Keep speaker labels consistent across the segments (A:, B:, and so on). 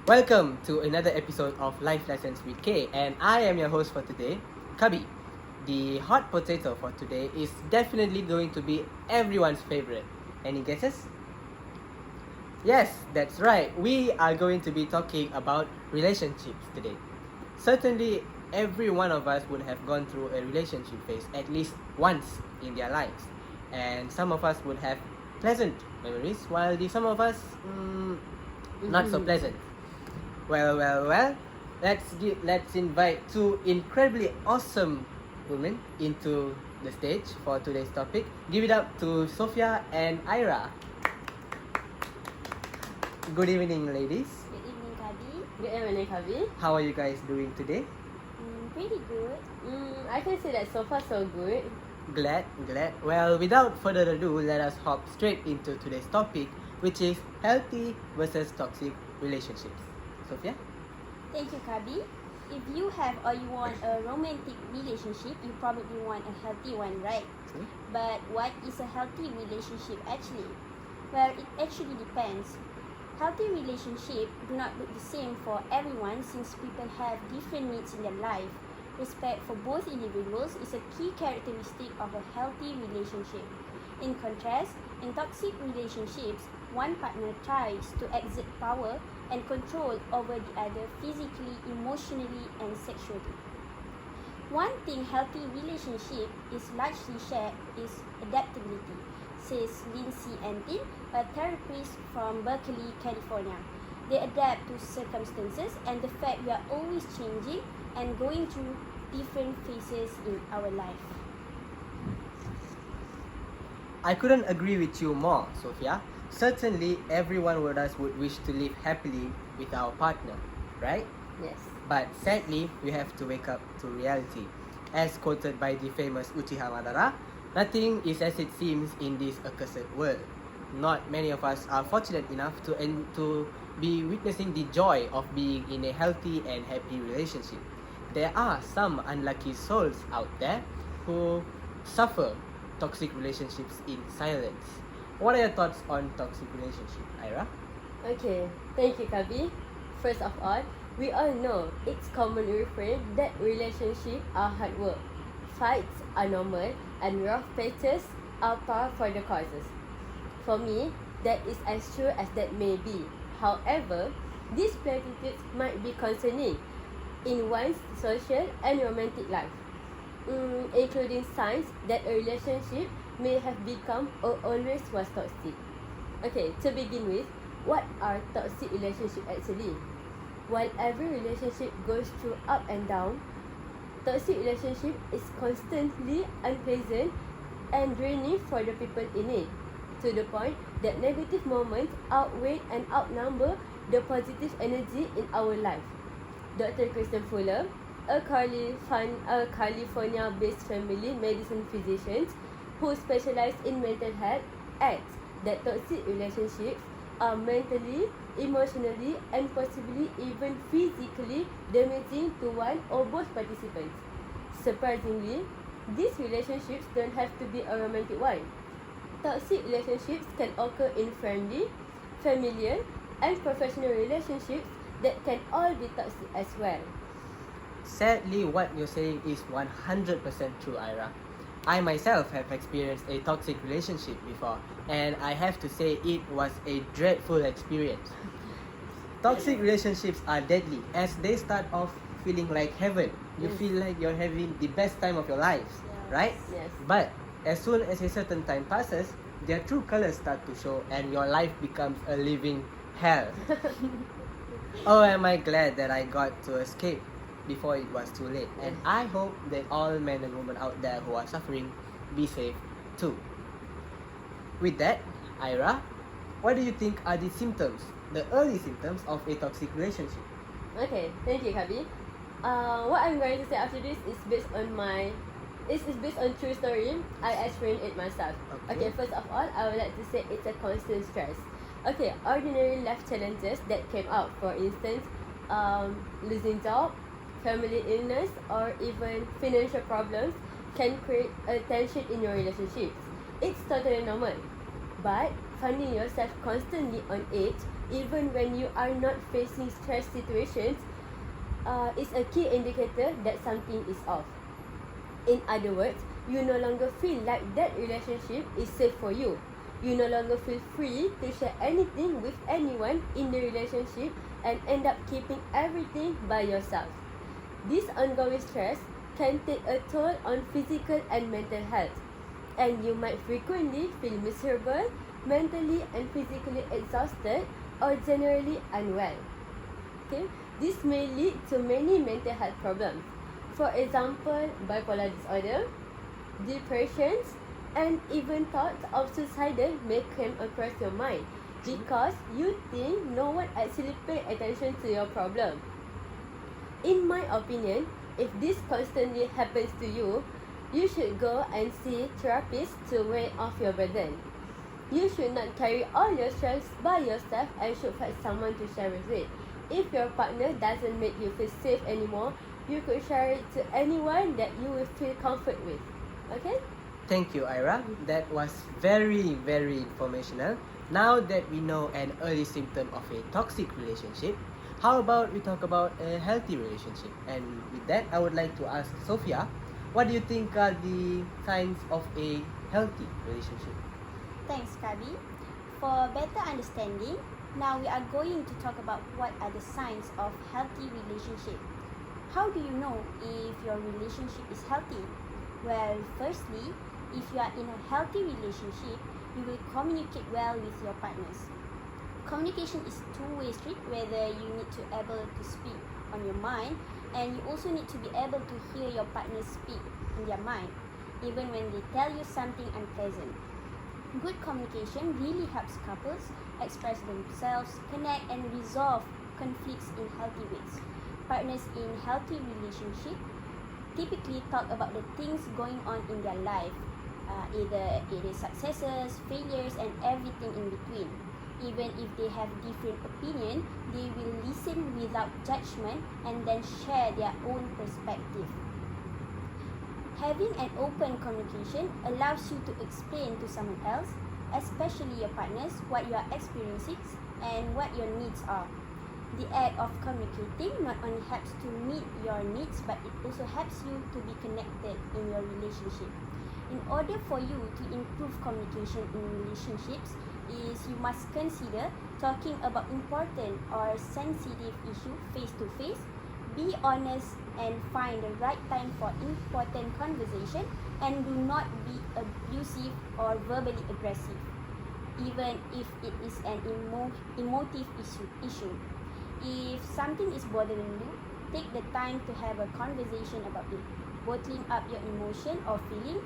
A: Welcome to another episode of Life Lessons with K, and I am your host for today, Kabhi. The hot potato for today is definitely going to be everyone's favorite. Any guesses? Yes, that's right. We are going to be talking about relationships today. Certainly, every one of us would have gone through a relationship phase at least once in their lives, and some of us would have pleasant memories, while some of us not so pleasant. Well. Let's invite two incredibly awesome women into the stage for today's topic. Give it up to Sofea and Ayrra. Good evening, ladies.
B: Good evening, Kabhi.
C: Good evening, Kabhi.
A: How are you guys doing today?
B: Pretty good.
C: I can say that so far so good.
A: Glad. Well, without further ado, let us hop straight into today's topic, which is healthy versus toxic relationships. Sofea?
B: Thank you, Kabhi. If you have or you want a romantic relationship, you probably want a healthy one, right?
A: Okay.
B: But what is a healthy relationship actually? Well, it actually depends. Healthy relationships do not look the same for everyone since people have different needs in their life. Respect for both individuals is a key characteristic of a healthy relationship. In contrast, in toxic relationships, one partner tries to exert power and control over the other physically, emotionally, and sexually. One thing healthy relationship is largely shared is adaptability, says Lindsay and Tim, a therapist from Berkeley, California. They adapt to circumstances and the fact we are always changing and going through different phases in our life.
A: I couldn't agree with you more, Sofea. Certainly, everyone of us would wish to live happily with our partner, right?
C: Yes.
A: But sadly, we have to wake up to reality. As quoted by the famous Djuhara, nothing is as it seems in this accursed world. Not many of us are fortunate enough to be witnessing the joy of being in a healthy and happy relationship. There are some unlucky souls out there who suffer toxic relationships in silence. What are your thoughts on toxic relationship, Ayrra?
C: Okay, thank you, Kabhi. First of all, we all know it's commonly reframed that relationships are hard work, fights are normal, and rough patches are par for the courses. For me, that is as true as that may be. However, these platitudes might be concerning in one's social and romantic life, including signs that a relationship may have become or always was toxic. Okay, to begin with, what are toxic relationships actually? While every relationship goes through up and down, toxic relationship is constantly unpleasant and draining for the people in it, to the point that negative moments outweigh and outnumber the positive energy in our life. Dr. Kristen Fuller, a California-based family medicine physician who specialize in mental health, adds that toxic relationships are mentally, emotionally, and possibly even physically damaging to one or both participants. Surprisingly, these relationships don't have to be a romantic one. Toxic relationships can occur in friendly, familial, and professional relationships that can all be toxic as well.
A: Sadly, what you're saying is 100% true, Ayrra. I myself have experienced a toxic relationship before, and I have to say it was a dreadful experience. Toxic relationships are deadly as they start off feeling like heaven. You feel like you're having the best time of your lives, right?
C: Yes.
A: But as soon as a certain time passes, their true colors start to show and your life becomes a living hell. Oh, am I glad that I got to escape before it was too late. And I hope that all men and women out there who are suffering be safe too. With that, Ayrra, what do you think are the symptoms, the early symptoms of a toxic relationship?
C: Okay, thank you, Kabhi. What I'm going to say after this is based on true story. I experienced it myself. Okay, first of all, I would like to say it's a constant stress. Okay, ordinary life challenges that came out, for instance, losing job, family illness, or even financial problems can create a tension in your relationships. It's totally normal. But finding yourself constantly on edge even when you are not facing stress situations, is a key indicator that something is off. In other words, you no longer feel like that relationship is safe for you. You no longer feel free to share anything with anyone in the relationship and end up keeping everything by yourself. This ongoing stress can take a toll on physical and mental health, and you might frequently feel miserable, mentally and physically exhausted, or generally unwell. Okay? This may lead to many mental health problems. For example, bipolar disorder, depressions, and even thoughts of suicide may come across your mind because you think no one actually pay attention to your problem. In my opinion, if this constantly happens to you, you should go and see therapists to weigh off your burden. You should not carry all your stress by yourself and should find someone to share with it. If your partner doesn't make you feel safe anymore, you could share it to anyone that you will feel comfort with. Okay?
A: Thank you, Ayrra. That was very, very informational. Now that we know an early symptom of a toxic relationship, how about we talk about a healthy relationship? And with that, I would like to ask Sofea, what do you think are the signs of a healthy relationship?
B: Thanks, Kabi. For better understanding, now we are going to talk about what are the signs of healthy relationship. How do you know if your relationship is healthy? Well, firstly, if you are in a healthy relationship, you will communicate well with your partners. Communication is two-way street, whether you need to able to speak on your mind, and you also need to be able to hear your partner speak in their mind, even when they tell you something unpleasant. Good communication really helps couples express themselves, connect, and resolve conflicts in healthy ways. Partners in healthy relationship typically talk about the things going on in their life, either it is successes, failures, and everything in between. Even if they have different opinion, they will listen without judgment and then share their own perspective. Having an open communication allows you to explain to someone else, especially your partners, what you are experiencing and what your needs are. The act of communicating not only helps to meet your needs, but it also helps you to be connected in your relationship. In order for you to improve communication in relationships, you must consider talking about important or sensitive issue face to face. Be honest and find the right time for important conversation, and do not be abusive or verbally aggressive, even if it is an emotive issue. If something is bothering you, take the time to have a conversation about it. Bottling up your emotion or feeling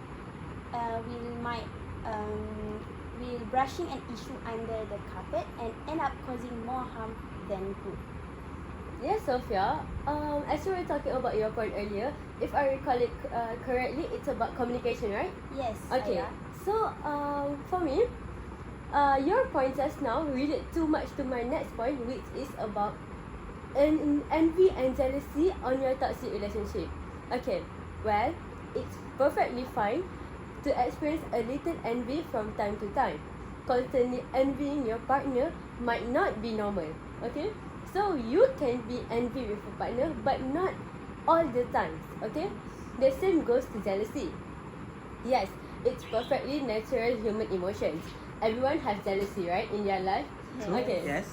B: will brushing an issue under the carpet and end up causing more harm than good.
C: Yes, Sofea. As you were talking about your point earlier, if I recall it correctly, it's about communication, right?
B: Yes.
C: Okay.
B: Ayrra.
C: So, for me, your point just now relate too much to my next point, which is about envy and jealousy on your toxic relationship. Okay. Well, it's perfectly fine to experience a little envy from time to time. Constantly envying your partner might not be normal. Okay. So you can be envy with your partner, but not all the time. Okay? The same goes to jealousy. Yes, it's perfectly natural human emotions. Everyone has jealousy, right, in their life?
B: Yes.
C: Okay.
A: Yes.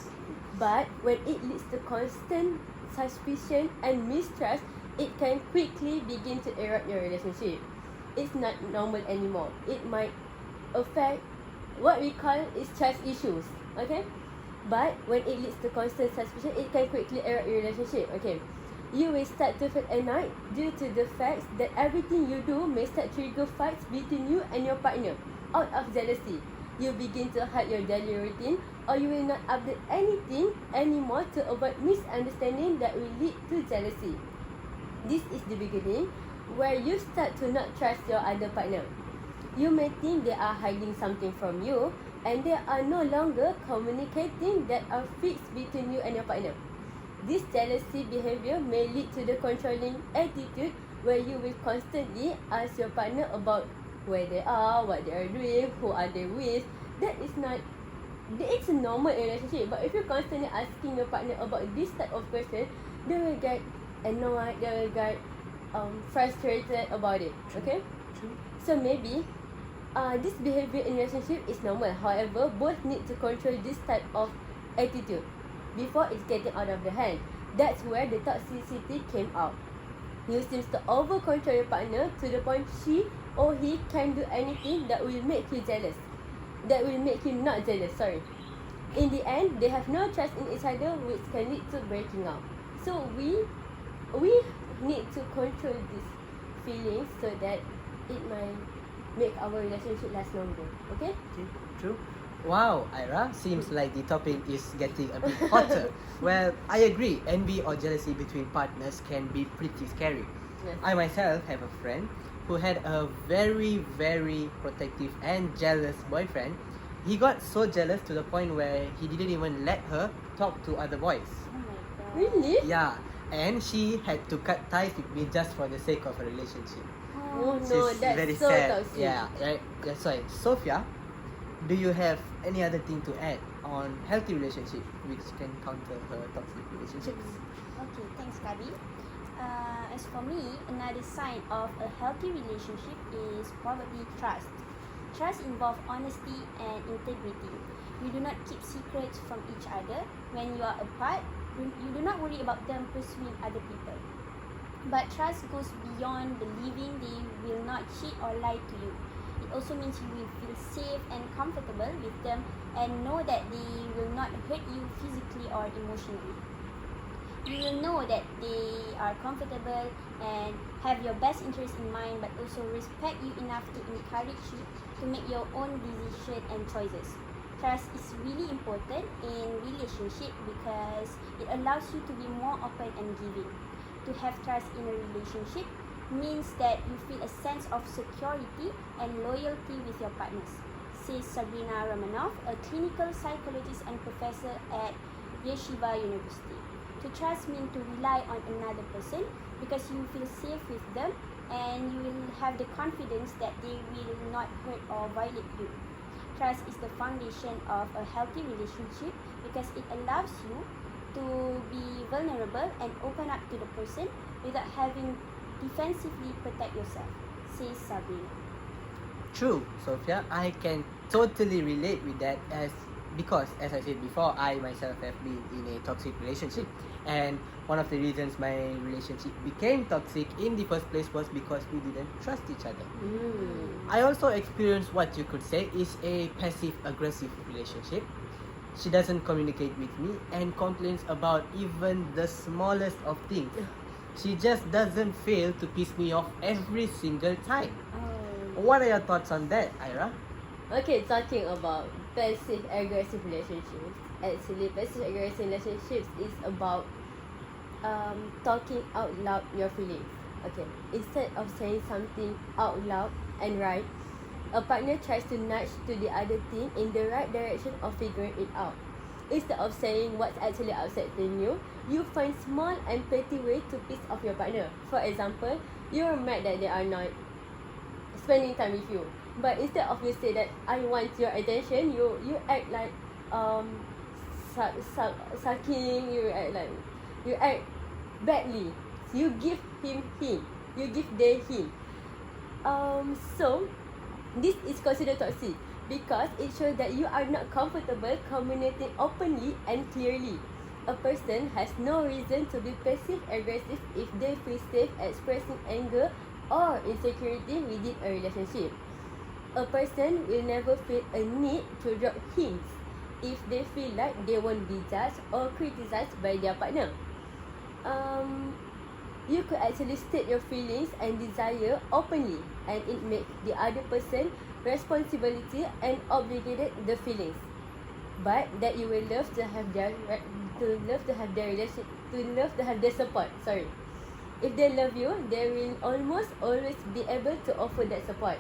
C: But when it leads to constant suspicion and mistrust, it can quickly begin to erode your relationship. It's not normal anymore. It might affect what we call is trust issues. Okay? But when it leads to constant suspicion, it can quickly erode your relationship. Okay, you will start to feel annoyed due to the fact that everything you do may start trigger fights between you and your partner. Out of jealousy, you begin to hide your daily routine, or you will not update anything anymore to avoid misunderstanding that will lead to jealousy. This is the beginning where you start to not trust your other partner. You may think they are hiding something from you, and they are no longer communicating that are fixed between you and your partner. This jealousy behavior may lead to the controlling attitude where you will constantly ask your partner about where they are, what they are doing, who are they with. That is not it's a normal relationship. But if you're constantly asking your partner about this type of question, they will get annoyed, they will get frustrated about it. Okay?
A: True.
C: So maybe this behavior in relationship is normal. However, both need to control this type of attitude before it's getting out of the hand. That's where the toxicity came out. You seems to over control your partner to the point she or he can do anything that will make you jealous. That will make you not jealous, sorry. In the end, they have no trust in each other, which can lead to breaking up. So we need to control these feelings so that it might make our relationship last longer. Okay?
A: Okay, true. Wow, Ayrra, seems like the topic is getting a bit hotter. Well, I agree. Envy or jealousy between partners can be pretty scary.
C: Yes.
A: I myself have a friend who had a very, very protective and jealous boyfriend. He got so jealous to the point where he didn't even let her talk to other boys.
B: Oh my god.
C: Really?
A: Yeah, and she had to cut ties with me just for the sake of a relationship.
C: Oh
A: Which
C: no,
A: is
C: that's
A: very
C: so
A: sad.
C: toxic.
A: Yeah, right. That's why. Sofia, do you have any other thing to add on healthy relationship which can counter her toxic relationships?
B: Okay, thanks, Kabi. As for me, another sign of a healthy relationship is probably trust. Trust involves honesty and integrity. You do not keep secrets from each other. When you are apart, you do not worry about them pursuing other people. But trust goes beyond believing they will not cheat or lie to you. It also means you will feel safe and comfortable with them and know that they will not hurt you physically or emotionally. You will know that they are comfortable and have your best interest in mind, but also respect you enough to encourage you to make your own decision and choices. Trust is really important in relationship because it allows you to be more open and giving. To have trust in a relationship means that you feel a sense of security and loyalty with your partners, says Sabrina Romanoff, a clinical psychologist and professor at Yeshiva University. To trust means to rely on another person because you feel safe with them and you will have the confidence that they will not hurt or violate you. Trust is the foundation of a healthy relationship because it allows you to be vulnerable and open up to the person without having defensively protect yourself, says Sabrina.
A: True, Sofia. I can totally relate with that because as I said before, I myself have been in a toxic relationship, and one of the reasons my relationship became toxic in the first place was because we didn't trust each other. I also experienced what you could say is a passive-aggressive relationship. She doesn't communicate with me and complains about even the smallest of things. She just doesn't fail to piss me off every single time.
B: Oh.
A: What are your thoughts on that, Ayrra?
C: Okay, talking about passive-aggressive relationships. Actually, passive-aggressive relationships is about talking out loud your feelings. Okay, instead of saying something out loud and right, a partner tries to nudge to the other team in the right direction of figuring it out. Instead of saying what's actually upsetting you, you find small and petty ways to piss off your partner. For example, you're mad that they are not spending time with you. But instead of you say that I want your attention, you act like sucking. You act badly. You give him hint. You give they hint. So this is considered toxic because it shows that you are not comfortable communicating openly and clearly. A person has no reason to be passive-aggressive if they feel safe expressing anger or insecurity within a relationship. A person will never feel a need to drop hints if they feel like they won't be judged or criticized by their partner. You could actually state your feelings and desire openly, and it makes the other person responsibility and obligated the feelings. But that you will love to have their support. Sorry. If they love you, they will almost always be able to offer that support.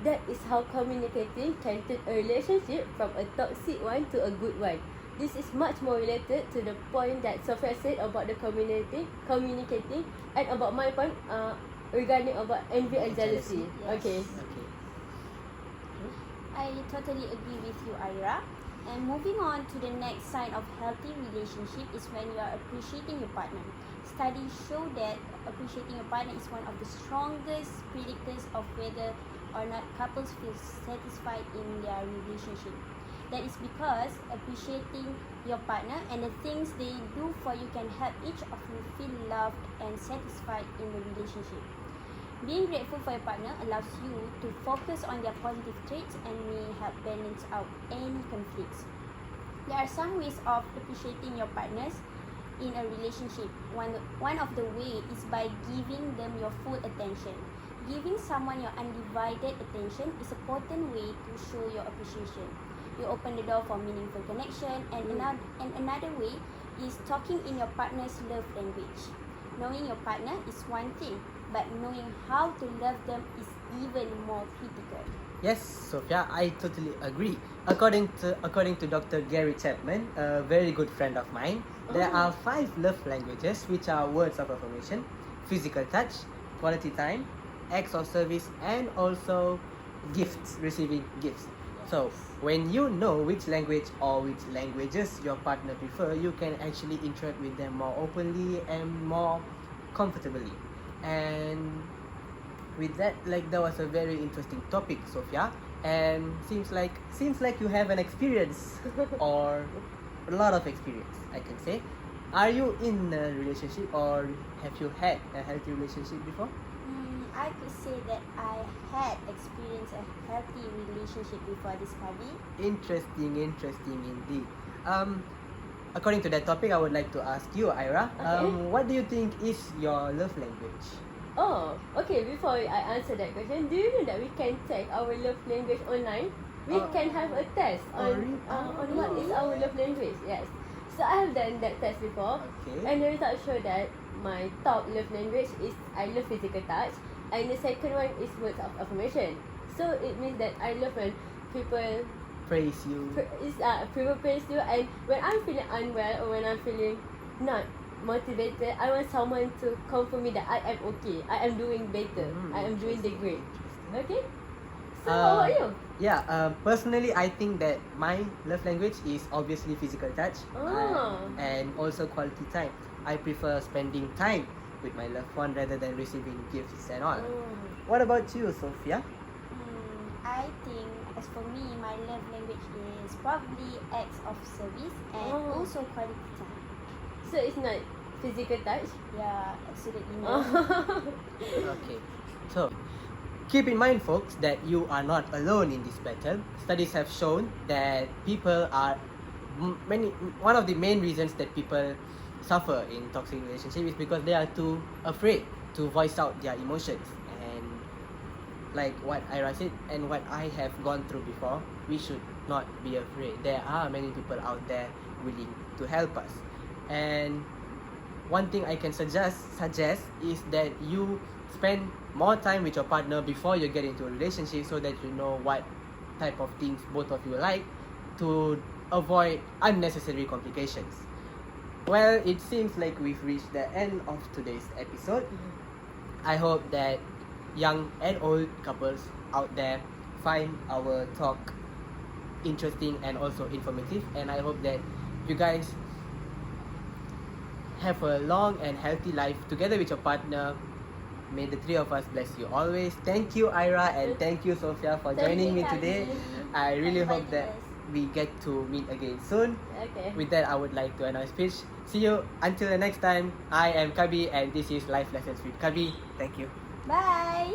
C: That is how communicating can turn a relationship from a toxic one to a good one. This is much more related to the point that Sofea said about the communicating, and about my point regarding about envy and jealousy.
B: Yes.
C: Okay.
A: Okay.
B: I totally agree with you, Ayrra. And moving on to the next sign of healthy relationship is when you are appreciating your partner. Studies show that appreciating your partner is one of the strongest predictors of whether or not couples feel satisfied in their relationship. That is because appreciating your partner and the things they do for you can help each of you feel loved and satisfied in the relationship. Being grateful for your partner allows you to focus on their positive traits and may help balance out any conflicts. There are some ways of appreciating your partners in a relationship. One of the way is by giving them your full attention. Giving someone your undivided attention is a potent way to show your appreciation. You open the door for meaningful connection, and another way is talking in your partner's love language. Knowing your partner is one thing, but knowing how to love them is even more critical.
A: Yes, Sofia, I totally agree. According to Dr. Gary Chapman, a very good friend of mine, there are 5 love languages, which are words of affirmation, physical touch, quality time, acts of service, and also gifts, receiving gifts. So when you know which language or which languages your partner prefer, you can actually interact with them more openly and more comfortably. And with that, like, that was a very interesting topic, Sofia, and seems like you have an experience or a lot of experience, I can say. Are you in a relationship or have you had a healthy relationship before?
B: I could say that I had experienced a healthy relationship before this study.
A: Interesting indeed. According to that topic, I would like to ask you, Ayrra, what do you think is your love language?
C: Oh, okay. Before I answer that question, do you know that we can check our love language online? We can have a test on what is our love language. Yes. So I have done that test before, and the results show that my top love language is I love physical touch, and the second one is words of affirmation. So it means that I love when people
A: praise you.
C: People praise you, and when I'm feeling unwell or when I'm feeling not motivated, I want someone to confirm me that I am okay, I am doing better, I am doing the great. Okay. So how about you?
A: Yeah, personally, I think that my love language is obviously physical touch and also quality time. I prefer spending time with my loved one rather than receiving gifts and all. What about you, Sofia?
B: I think, as for me, my love language is probably acts of service and also quality time.
C: So it's not physical touch?
B: Yeah, absolutely not.
A: Okay. So, keep in mind, folks, that you are not alone in this battle. Studies have shown that people are one of the main reasons that people suffer in toxic relationships is because they are too afraid to voice out their emotions. And like what Ayrra said and what I have gone through before, we should not be afraid. There are many people out there willing to help us. And one thing I can suggest is that you spend more time with your partner before you get into a relationship, so that you know what type of things both of you like, to avoid unnecessary complications. Well, it seems like we've reached the end of today's episode. I hope that young and old couples out there find our talk interesting and also informative, and I hope that you guys have a long and healthy life together with your partner. May the three of us bless you always. Thank you, Ayrra, and thank you, Sofia, for joining me today. I really hope that we get to meet again soon.
C: Okay.
A: With that, I would like to end our speech. See you until the next time. I am Kabhi, and this is Life Lessons with Kabhi. Thank you.
B: Bye!